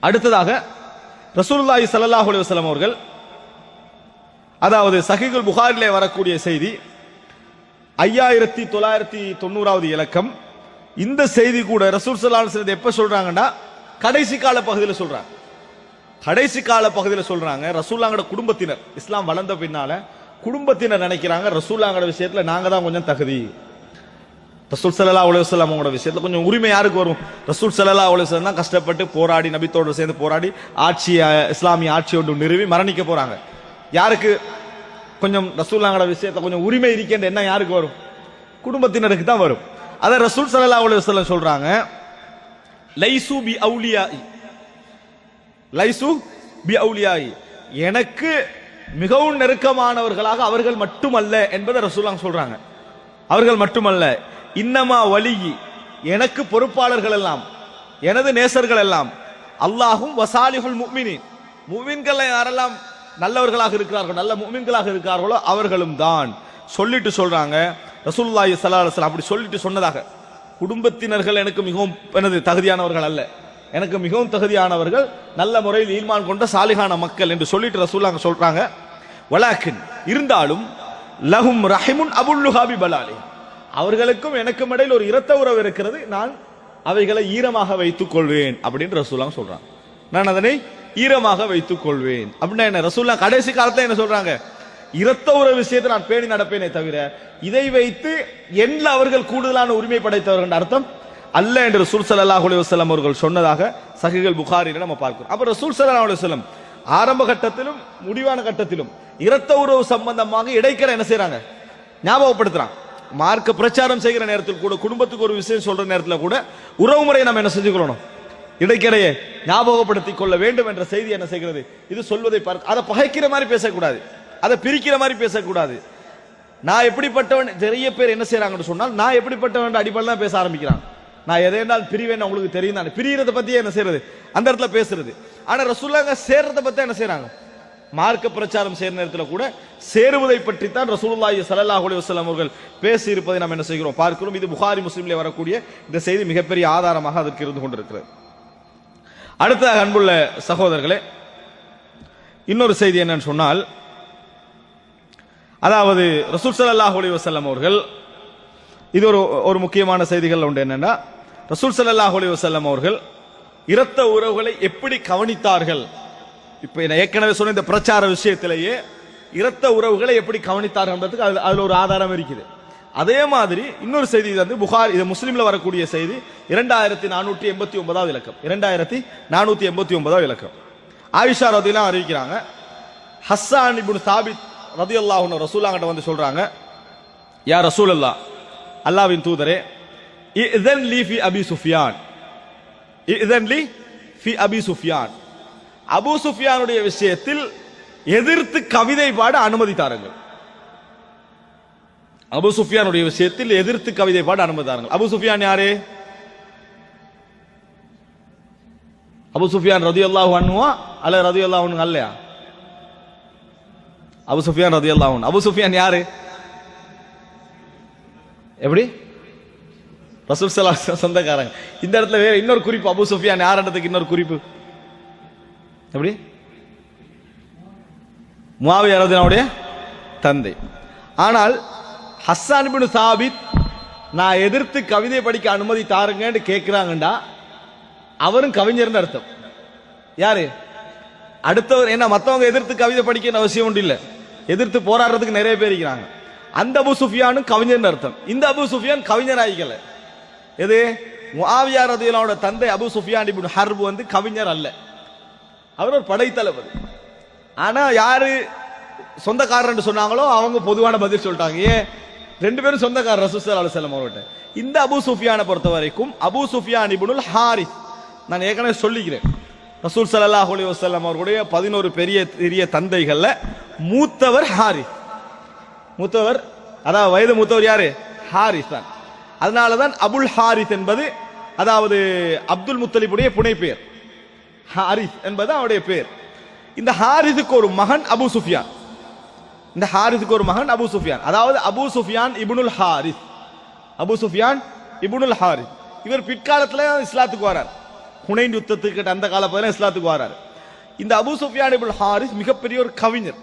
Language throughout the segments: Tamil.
அடுத்ததாக ரசூலுல்லாஹி ஸல்லல்லாஹு அலைஹி வஸல்லம் அவர்கள், அதாவது சஹீஹுல் புகாரிலே வரக்கூடிய செய்தி 5990வது இலக்கம். இந்த செய்தி கூட ரசூல் ஸல்லல்லாஹு அலைஹி வஸல்லம் எப்ப சொல்றாங்கன்னா கடைசி கால பகுதியில் சொல்றாங்க. கடைசி கால பகுதியில் சொல்றாங்க ரசூலுல்லாஹ்வோட குடும்பத்தினர், இஸ்லாம் வளர்ந்த பின்னால குடும்பத்தினர் நினைக்கிறாங்க ரசூலுல்லாஹ்வோட விஷயத்துல நாங்க தான் கொஞ்சம் தகுதி. ரசூல் ஸல்லல்லாஹு அலைஹி வஸல்லம் அவங்களோட விஷயத்துல கொஞ்சம் உரிமை யாருக்கு வரும்? ரசூல் ஸல்லல்லாஹு அலைஹி வஸல்லம் தான் கஷ்டப்பட்டு போராடி நபித்தோடு சேர்ந்து போராடி ஆட்சி, இஸ்லாமிய ஆட்சி ஒன்று நிறுவி மரணிக்க போறாங்க. யாருக்கு கொஞ்சம் ரசூலுல்லாஹ்வோட விஷயத்துல கொஞ்சம் உரிமை இருக்கின்ற என்ன யாருக்கு வரும்? குடும்பத்தினருக்கு தான் வரும். அத ரசூல் ஸல்லல்லாஹு அலைஹி வஸல்லம் சொல்றாங்க, லைசு பி அவுலியாஇ, லைசு பி அவுலியாஇ, எனக்கு மிகவும் நெருக்கமானவர்களாக அவர்கள் மட்டுமல்ல என்பதை ரசூலுல்லாஹ் சொல்றாங்க. அவர்கள் மட்டுமல்ல, இன்னமா வலியி, எனக்கு பொறுப்பாளர்கள் எல்லாம், எனது நேசர்கள் எல்லாம் அல்லாஹும் வசாலிஹுல் முஃமினீன், முஃமின்கள் யாரெல்லாம் நல்லவர்களாக இருக்கிறார்களோ, நல்ல முஃமின்களாக இருக்கிறார்களோ அவர்களும் தான் சொல்லிட்டு சொல்றாங்க. ரசூலுல்லாஹி ஸல்லல்லாஹு அலைஹி வஸல்லம் அப்படி சொல்லிட்டு சொன்னதாக, குடும்பத்தினர்கள் எனக்கு மிகவும் எனது தகுதியானவர்கள் அல்ல, எனக்கு மிகவும் தகுதியானவர்கள் நல்ல முறையில் ஈமான் கொண்ட சாலிகான மக்கள் என்று சொல்லிட்டு ரசூலுல்லாஹ் சொல்றாங்க. வலாக்கின், இருந்தாலும் லஹும் ரஹிமுன் அபுல்லுஹாபி பலாலி, அவர்களுக்கும் எனக்கும் இடையில் ஒரு இரத்த உறவு இருக்கிறது, நான் அவைகளை ஈரமாக வைத்துக் கொள்வேன் அப்படின்னு ரசூலுல்லாஹ் சொல்றாங்க. நான் அதனை ஈரமாக வைத்துக் கொள்வேன் அப்படின்னா என்ன? ரசூலுல்லாஹ் கடைசி காலத்துல என்ன சொல்றாங்க? இரத்த உறவு விஷயத்தை நான் பேணி நடப்பேனே தவிர இதை வைத்து என்ன அவர்கள் கூடுதலான உரிமை படைத்தவர்கள் அர்த்தம் அல்ல என்று ரசூல் ஸல்லல்லாஹு அலைஹி வஸல்லம் அவர்கள் சொன்னதாக சஹீஹுல் புகாரியில நம்ம பார்க்கிறோம். அப்ப ரசூல் ஸல்லல்லாஹு அலைஹி வஸல்லம் ஆரம்ப கட்டத்திலும் முடிவான கட்டத்திலும் இரத்த உறவு சம்பந்தமாக இடைக்கட என்ன செய்யறாங்க? ஞாபகப்படுத்துறாங்க. மார்க்க பிரச்சாரம் செய்கிற நேரத்தில் கூட, குடும்பத்துக்கு ஒரு விஷயம் சொல்ற நேரத்தில் கூட உறவு முறையை நம்ம என்ன செஞ்சுக்கணும்? இடைக்கிடையே ஞாபகப்படுத்திக் கொள்ள வேண்டும் என்ற செய்தி என்ன செய்கிறது? இது சொல்வதை பார்க்க, அதை பகைக்கிற மாதிரி பேசக்கூடாது, அதை பிரிக்கிற மாதிரி பேசக்கூடாது. நான் எப்படிப்பட்டவன், நிறைய பேர் என்ன செய்யறாங்கன்னு சொன்னால் நான் எப்படிப்பட்டவன் அடிப்படையில் தான் பேச ஆரம்பிக்கிறாங்க. நான் எதை என்றால் பிரிவேன் உங்களுக்கு தெரியும் தான், பிரியறத பத்தியே என்ன செய்யறது அந்த இடத்துல பேசுறது. ஆனா ரசூலுல்லாஹ் சேர்றத பத்தி என்ன செய்யறாங்க? மார்க்க பிரச்சாரம் செய்யற நேரத்தில் கூட சேருவதை பற்றி தான் ரசூலுல்லாஹி ஸல்லல்லாஹு அலைஹி வஸல்லம் அவர்கள் பேசி இருப்பதை நாம் என்ன செய்கிறோம்? பார்க்கிறோம். இது புகாரி முஸ்லிம்ல வரக்கூடிய இந்த செய்தி மிகப்பெரிய ஆதாரமாக அதற்கு இருந்து கொண்டிருக்கிறது. அடுத்ததாக அன்புள்ள சகோதரர்களே, இன்னொரு செய்தி என்னன்னு சொன்னால், அதாவது ரசூல் ஸல்லல்லாஹு அலைஹி வஸல்லம் அவர்கள், இது ஒரு முக்கியமான செய்திகள் உண்டு. என்னன்னா, ரசூல் ஸல்லல்லாஹு அலைஹி வஸல்லம் அவர்கள் இரத்த உறவுகளை எப்படி கவனித்தார்கள்? இப்ப ஏற்கனவே சொன்ன இந்த பிரச்சார விஷயத்திலேயே இரத்த உறவுகளை எப்படி கவனித்தார்கள் அதுல ஒரு ஆதாரம் இருக்குது. அதே மாதிரி இன்னொரு செய்தி வந்து புகாரி, இது முஸ்லிம்ல வரக்கூடிய செய்தி 2489வது இலக்கம், 2489வது இலக்கம். ஆயிஷா ரலியல்லாஹு அறிவிக்கிறாங்க, ஹஸ்ஸான் இப்னு சாபித் ரலியல்லாஹு அன்ஹு ரசூலுல்லாஹ் கிட்ட வந்து சொல்றாங்க, யா ரசூலல்லாஹ், அல்லாஹ்வின் தூதரே, இذن لي في ابي سفيان, இذن لي في ابي سفيان, அபூ சுஃபியானுடைய விஷயத்தில் எதிர்த்து கவிதை பாட அனுமதி தாருங்கள். அபூ சுஃபியானுடைய விஷயத்தில் எதிர்த்து கவிதை பாட அனுமதி தாருங்கள். அபூ சுஃபியான் யாரு? அபூ சுஃபியான் ரலியல்லாஹு அன்ஹு அல்ல ரலியல்லாஹு அன்ஹு அல்லையா? அபூ சுஃபியான் ரலியல்லாஹு அன்ஹு. அபூ சுஃபியான் யாரு? எப்படி? ரசூல் ஸல்லல்லாஹு அலைஹி வஸல்லம் சொந்தக்காரங்க. இந்த இடத்துல வேற இன்னொரு குறிப்பு, அபூ சுஃபியான் யாருன்றதுக்கு இன்னொரு குறிப்பு. எப்படி? முஆவியா ரலியல்லாஹு தந்தை. ஆனால் ஹஸ்ஸான் இப்னு சாபித் நான் எதிர்த்து கவிதை படிக்க அனுமதி தாருங்கன்னு கேட்கிறாங்கடா, அவரும் கவிஞர்னு அர்த்தம். யாரு? அடுத்தவர். என்ன, மற்றவங்க எதிர்த்து கவிதை படிக்க அவசியம் ஒன்று இல்லை, எதிர்த்து போராடுறதுக்கு நிறைய பேர் இருக்கிறாங்க. அந்த அபூ சுஃபியானும் கவிஞர்னு அர்த்தம். இந்த அபூ சுஃபியான் கவிஞர் ஆகிக்கல. எது? முஆவியா ரலியல்லாஹு அன்ஹு தந்தை அபூ சுஃபியான் இப்னு ஹர்ப் வந்து கவிஞர் அல்ல, அவர் ஒரு படைத்தளபதி. ஆனா யாரு சொந்தக்காரர் சொன்னாங்களோ அவங்க பொதுவான பதில் சொல்லிட்டாங்க. ஏன்? ரெண்டு பேரும் சொந்தக்காரர் ரசூல் ஸல்லல்லாஹு அலைஹி வஸல்லம் அவர்கிட்ட. இந்த அபூ சுஃபியானை பொறுத்த வரைக்கும் அபூ சுஃபியான் இப்னுல் ஹாரிஸ், நான் ஏற்கனவே சொல்லிக்கிறேன், ரசூல் ஸல்லல்லாஹு அலைஹி வஸல்லம் அவர்களுடைய 11 பெரிய தந்தைகள்ல மூத்தவர் ஹாரிஸ். மூத்தவர், அதாவது வயது மூத்தவர் யாரு? ஹாரிஸ் தான். அதனாலதான் அபுல் ஹாரிஸ் என்பது, அதாவது அப்துல் முத்தலிபுடைய புனை பெயர். ஹாரிஸ் என்பது அவருடைய பெயர். இந்த ஹாரிஸுக்கு ஒரு மகன் அபூ சுஃபியான். இந்த ஹாரிஸுக்கு ஒரு மகன் அபூ சுஃபியான், அதாவது அபூ சுஃபியான் இப்னுல் ஹாரிஸ். அபூ சுஃபியான் இப்னுல் ஹாரிஸ். இவர் பிற்காலத்தில் இஸ்லாத்துக்கு வரார். ஹுனைன் யுத்தத்துக்கு அந்த காலப்பகுதியில் இஸ்லாத்துக்கு வராரு. இந்த அபூ சுஃபியான் இப்னு ஹாரிஸ் மிகப்பெரிய ஒரு கவிஞர்,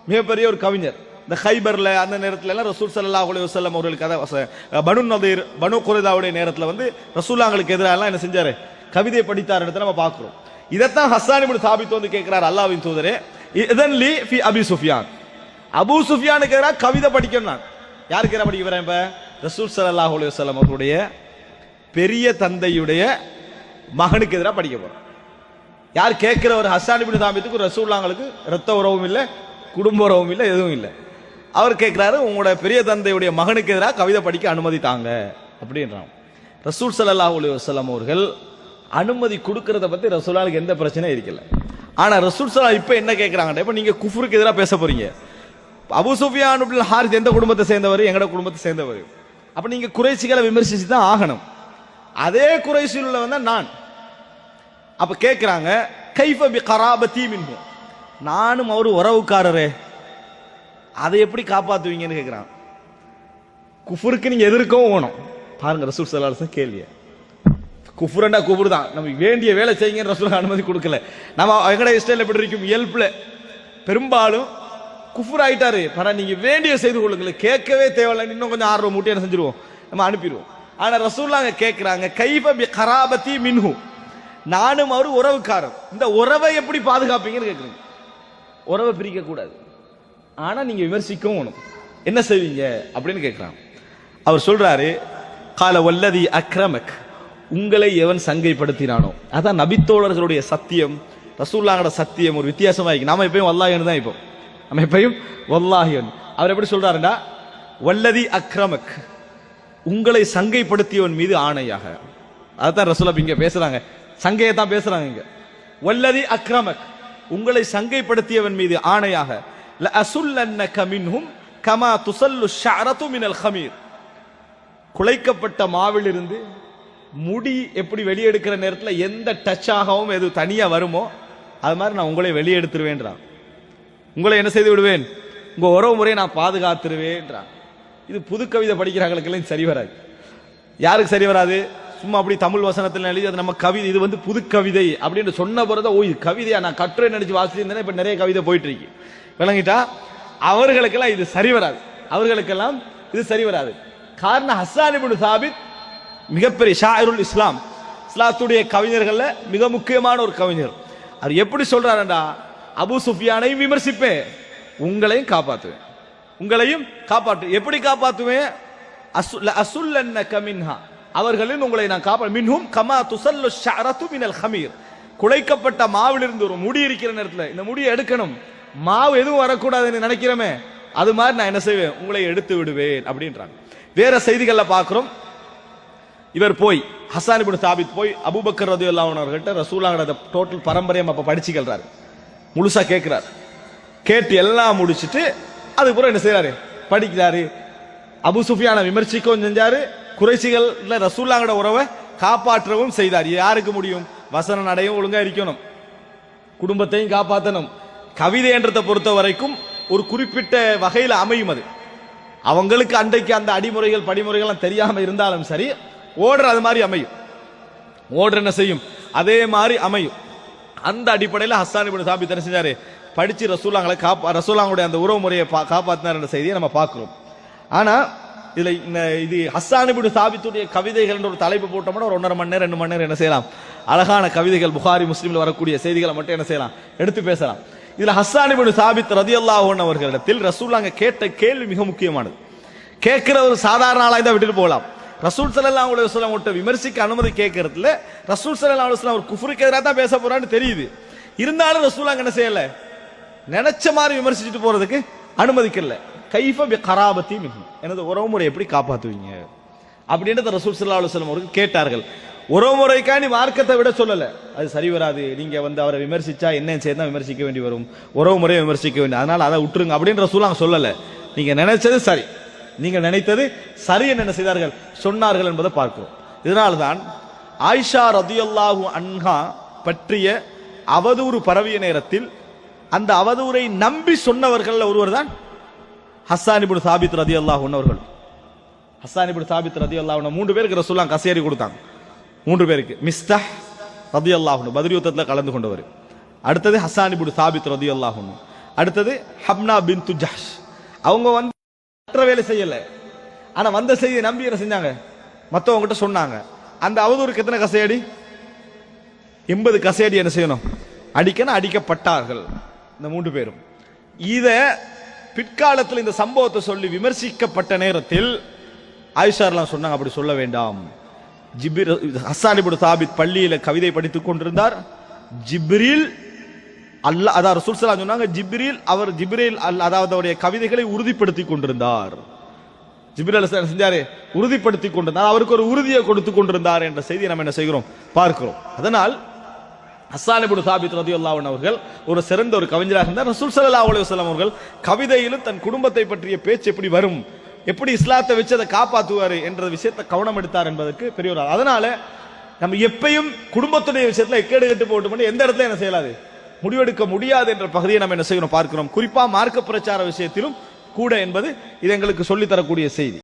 மிகப்பெரிய ஒரு கவிஞர். இந்த ஹைபர்ல அந்த நேரத்துல எல்லாம் ரசூல் ஸல்லல்லாஹு அலைஹி வஸல்லம் அவர்களுக்கு பனு நதீர் பனு குரைதாவுடைய நேரத்துல வந்து ரசூலுல்லாஹ்களுக்கு எதிராக என்ன செஞ்சாரு, கவிதை படித்தார் இடத்துல நம்ம பார்க்கிறோம். இதைத்தான் ஹஸ்ஸான் இப்னு சாபித் வந்து கேட்கிறார், அல்லாஹ்வின் தூதரே இதன் லி ஃபி அபி சுஃபியான், அபூ சுஃபியானுக்கு எதிராக கவிதை படிக்கணும். நான் யாருக்கு எதிராக படிக்க வரேன்? இப்ப ரசூல் ஸல்லல்லாஹு அலைஹி வஸல்லம் அவர்களுடைய பெரிய தந்தையுடைய மகனுக்கு எதிராக படிக்க போறோம். யார் கேட்கிறவர்? ஹஸ்ஸான் இப்னு சாபித்துக்கு ரசூலுல்லாஹ்களுக்கு இரத்த உறவும் இல்லை, குடும்ப உறவும் இல்லை, எதுவும் இல்லை. அவர் கேட்கிறாரு, உங்களோட பெரிய தந்தையுடைய மகனுக்கு எதிராக கவிதை படிக்க அனுமதி தாங்க அப்படின்றான். ரசூல் ஸல்லல்லாஹு அலைஹி வஸல்லம் அவர்கள் அனுமதி கொடுக்கறத பத்தி ரசூலுல்லாஹ்வுக்கு எந்த பிரச்சனையும் இருக்கல. ஆனா ரசூல் ஸல்லல்லாஹு இப்ப என்ன கேட்கறாங்க, இப்ப நீங்க குஃப்ருக்கு எதிராக பேச போறீங்க. அபூ சுஃபியான் இப்னு ஹாரிஸ் எந்த குடும்பத்தை சேர்ந்தவர்? எங்கட குடும்பத்தை சேர்ந்தவர். அப்ப நீங்க குறைஷிகளை விமர்சிச்சு தான் ஆகணும். அதே குறைஷில் உள்ளவன் தான் நான். அப்ப கேட்கிறாங்க, கைஃப பி கராபதி மின்ஹு, நானும் அவரு உறவுக்காரரே, அதை எப்படி காப்பாத்துவீங்கன்னு கேட்கிறான். குஃபருக்கு நீங்க எதிர்க்கவும் வேணும். பாருங்க ரசூல் ஸல்லல்லாஹு அலைஹி வஸல்லம் கேள்விய. குஃபுரண்டா குஃபுர் தான், நம்ம வேண்டிய வேலை செய்யுங்கன்னு ரசூல் அனுமதி கொடுக்கல. நம்ம எங்கட இஸ்ரேல் எப்படி இருக்கும், இயல்புல பெரும்பாலும் குஃபுர் ஆயிட்டாரு, பரா நீங்க வேண்டிய செய்து கொள்ளுங்களேன், கேட்கவே தேவையில்லை, இன்னும் கொஞ்சம் ஆர்வம் மூட்டி என்ன செஞ்சிருவோம், நம்ம அனுப்பிடுவோம். ஆனா ரசூலுல்லாஹ் கேட்கிறாங்க, கைஃப பி கராபதி மின்ஹு, நானும் அவரு உறவுக்காரர், இந்த உறவை எப்படி பாதுகாப்பீங்கன்னு கேட்குறீங்க. உறவை பிரிக்க கூடாது, ஆனா நீங்க விமர்சிக்கவும் என்ன செய்வீங்க அப்படின்னு கேட்கிறான். அவர் சொல்றாரு, கால வல்லதி அக்ரமக், உங்களை எவன் சங்கைப்படுத்தினானோ, அதான் நபித்தோழர்களுடைய சத்தியம், ரசூலுல்லாஹோட சத்தியம் ஒரு வித்தியாசமா இருக்கு. நாம எப்பயும் வல்லாஹின்னு தான், இப்போ நம்ம எப்பயும் வல்லாஹின். அவர் எப்படி சொல்றாருன்னா, வல்லதி அக்ரமக், உங்களை சங்கைப்படுத்தியவன் மீது ஆணையாக. அதான் ரசூலுல்லாஹ் இங்க பேசுறாங்க, சங்கையை தான் பேசுறாங்க இங்க. வல்லதி அக்ரமக், உங்களை சங்கைப்படுத்தியவன் மீது ஆணையாக, லஅசுல்லன்னக மின்ஹும் கமா துஸல்லு ஷஅரது மினல் ஹமீர், குலைக்கப்பட்ட மாவிலிருந்து முடி எப்படி வெளியெடுக்கிற நேரத்தில் எந்த டச் ஆகவும் எது தனியா வருமோ அது மாதிரி நான் உங்களை வெளியெடுத்துருவேன்றான். உங்களை என்ன செய்து விடுவேன், உங்க உறவு முறையை நான் பாதுகாத்துருவேன்றான். இது புது கவிதை படிக்கிறாங்களுக்கெல்லாம் சரி வராது. யாருக்கு சரி வராது? சும்மா அப்படி தமிழ் வசனத்தில் எழுதி அது நம்ம கவிதை, இது வந்து புது கவிதை அப்படின்னு சொன்ன பிறகு, ஓ இது கவிதையா, நான் கட்டுரை நினைச்சு வாசிச்சிருந்தேன், இப்ப நிறைய கவிதை போயிட்டு இருக்கு, விளங்கிட்டா? அவர்களுக்கெல்லாம் இது சரி வராது, அவர்களுக்கெல்லாம் இது சரி வராது. காரணம், ஹஸ்ஸான் இப்னு சாபித் மிகப்பெரிய ஷாயிருல் இஸ்லாம், இஸ்லாத்துடைய கவிஞர்கள்ல மிக முக்கியமான ஒரு கவிஞர். அவர் எப்படி சொல்றாருண்டா, அபூ சுஃபியானையும் விமர்சிப்பேன், உங்களையும் காப்பாற்றுவேன், உங்களையும் காப்பாற்று. எப்படி காப்பாற்றுவேன்? அசுல்லன்னக மின்ஹா, அவர்களின் உங்களை நான் காப்பா, மின்ஹும் கமா துஸல்லு ஷஅரது மினல் ஹமீர், குலைக்கப்பட்ட மாவிலிருந்து ஒரு முடி இருக்கிற நேரத்தில் இந்த முடியை எடுக்கணும், மாவு எதுவும் வரக்கூடாதுன்னு நினைக்கிறோமே, அது மாதிரி நான் என்ன செய்வேன், உங்களை எடுத்து விடுவேன் அப்படின்றாங்க. வேற செய்திகள்ல பார்க்கிறோம், இவர் போய் ஹஸ்ஸான் இப்னு சாபித் போய் அபூபக்கர் ரலியல்லாஹு அன்ஹு அவர்கிட்ட ரசூலுல்லாஹோட டோட்டல் பரம்பரையை அப்ப படிச்சுக்கிறாரு, முழுசா கேட்கிறார். கேட்டு எல்லாம் முடிச்சுட்டு அதுக்கப்புறம் என்ன செய்யறாரு, படிக்கிறாரு. அபூ சுஃபியானை விமர்சிக்கவும் செஞ்சாரு, குறைஷிகள்ல ரசூலுல்லாஹோட உறவை காப்பாற்றவும் செய்தார். யாருக்கு முடியும்? வசன நடையும் ஒழுங்கா இருக்கணும், குடும்பத்தையும் காப்பாற்றணும். கவிதை என்றதை பொறுத்த வரைக்கும் ஒரு குறிப்பிட்ட வகையில் அமையும். அது அவங்களுக்கு அன்றைக்கு அந்த அடிமுறைகள் படிமுறைகள் தெரியாம இருந்தாலும் சரி, ஓடுற அது மாதிரி அமையும், ஓடுற என்ன செய்யும், அதே மாதிரி அமையும். அந்த அடிப்படையில் ஹஸ்ஸான் இப்னு சாபித் என்ன செஞ்சாரு, படிச்சு ரசூலுல்லாஹ்களை ரசூலுல்லாஹ்வுடைய அந்த உறவு முறையை காப்பாற்றினார் என்ற செய்தியை நம்ம பார்க்கிறோம். ஆனா இதுல இது ஹஸ்ஸான் இப்னு சாபித்துடைய கவிதைகள் என்ற ஒரு தலைப்பு போட்டோம்னா ஒரு 1.5 மணி நேரம் 2 மணி நேரம் என்ன செய்யலாம், அழகான கவிதைகள் புகாரி முஸ்லிம்ல வரக்கூடிய செய்திகளை மட்டும் என்ன செய்யலாம், எடுத்து பேசலாம். இதுல ஹஸ்ஸான் இப்னு சாபித் ரலியல்லாஹு அன்ஹு அவர்களிடத்தில் ரசூலுல்லாஹ் கேட்ட கேள்வி மிக முக்கியமானது. கேட்கிற ஒரு சாதாரண ஆளாய் தான் விட்டுட்டு போகலாம். ரசூல் ஸல்லல்லாஹு அலைஹி வஸல்லம் கிட்ட விமர்சிக்க அனுமதி கேட்கறதுல ரசூல் ஸல்லல்லாஹு அலைஹி வஸல்லம் ஒரு குஃப்ருக்கு எதிராக தான் பேச போறான்னு தெரியுது. இருந்தாலும் ரசூலுல்லாஹ் என்ன செய்யல, நினைச்ச மாதிரி விமர்சிச்சுட்டு போறதுக்கு அனுமதிக்கல. கைஃப பி கராபதி மின்ஹு, எனது உறவுமுறை எப்படி காப்பாத்துவீங்க அப்படின்றத ரசூல் ஸல்லல்லாஹு அலைஹி வஸல்லம் அவர்கள் கேட்டார்கள். உறவுமுறைக்காண்டி மார்க்கத்தை விட சொல்லல, அது சரி வராது, நீங்க வந்து அவரை விமர்சிச்சா என்ன செய்ய விமர்சிக்க வேண்டி வரும், உறவுமுறையை விமர்சிக்க வேண்டிய, அதனால அதை விட்டுருங்க அப்படின்னு ரசூலுல்லாஹ் சொல்லல. நீங்க நினைச்சது சரி, நீங்க நினைத்தது சரி என்ன செய்தார்கள், சொன்னார்கள் என்பதை பார்க்கிறோம். இதனால்தான் ஆயிஷா ரலியல்லாஹு அன்ஹா பற்றிய அவதூறு பரவிய நேரத்தில் அந்த அவதூரை நம்பி சொன்னவர்கள் ஒருவர் தான் ஹஸ்ஸான் இப்னு சாபித் ரலியல்லாஹு அன்ஹு அவர்கள். ஹஸ்ஸான் இப்னு சாபித் ரலியல்லாஹு அன்ஹு 3 பேருக்கு ரசூலுல்லாஹ் கசேரி கொடுத்தாங்க. 3 பேருக்கு, மிஸ்தஹ், ரலியல்லாஹு அன்ஹு பத்ர் யுத்தத்தில் கலந்து கொண்டவர். அடுத்தது ஹஸ்ஸான் இப்னு சாபித் ரலியல்லாஹு அன்ஹு. அடுத்தது ஹம்னா பின்து ஜஹ்ஷ். அவங்க வந்து மற்ற வேலை செய்யல, ஆனா வந்த செய்தியை நம்பி என்ன செஞ்சாங்க, மற்றவங்க கிட்ட சொன்னாங்க. அந்த அவதூறுக்கு எத்தனை கசையடி? 80 கசையடி என்ன செய்யணும், அடிக்கணும். அடிக்கப்பட்டார்கள் இந்த 3 பேரும். இத பிற்காலத்தில் இந்த சம்பவத்தை சொல்லி விமர்சிக்கப்பட்ட நேரத்தில் ஆயிஷாலாம் சொன்னாங்க, அப்படி சொல்ல வேண்டாம். ஹஸ்ஸான் இப்னு சாபித் பள்ளியில கவிதை படித்துக் கொண்டிருந்தார். ஜிப்ரீல் அல்லாஹ் அதாவது ரசூல் ஸல்லல்லாஹு அலைஹி வஸல்லம் சொன்னாங்க, ஜிப்ரீல் அதாவது அவருடைய கவிதைகளை உறுதிப்படுத்தி கொண்டிருந்தார். ஜிப்ரீல் அலைஹிஸ்ஸலாம் செஞ்சாரு, உறுதிப்படுத்தி கொண்டிருந்தார், அவருக்கு ஒரு உறுதியை கொடுத்து கொண்டிருந்தார் என்ற செய்தியை நம்ம என்ன செய்கிறோம், பார்க்கிறோம். அதனால் ஹஸ்ஸான் இப்னு சாபித் ரலியல்லாஹு அன்ஹு அவர்கள் ஒரு சிறந்த ஒரு கவிஞராக இருந்தார். ரசூல் ஸல்லல்லாஹு அலைஹி வஸல்லம் அவர்கள் கவிதையிலும் தன் குடும்பத்தை பற்றிய பேச்சு எப்படி வரும், எப்படி இஸ்லாத்தை வச்சு அதை காப்பாற்றுவார் என்ற விஷயத்தை கவனம் எடுத்தார் என்பதற்கு பெரிய ஒரு. அதனால நம்ம எப்பயும் குடும்பத்துடைய விஷயத்துல எக்கேடு கெட்டு போட்டு எந்த இடத்துல என்ன செய்யலாது, முடிவெடுக்க முடியாது என்ற பகுதியை நம்ம என்ன செய்யணும் பார்க்கிறோம். குறிப்பா மார்க்க பிரச்சார விஷயத்திலும் கூட என்பது இது எங்களுக்கு சொல்லித்தரக்கூடிய செய்தி.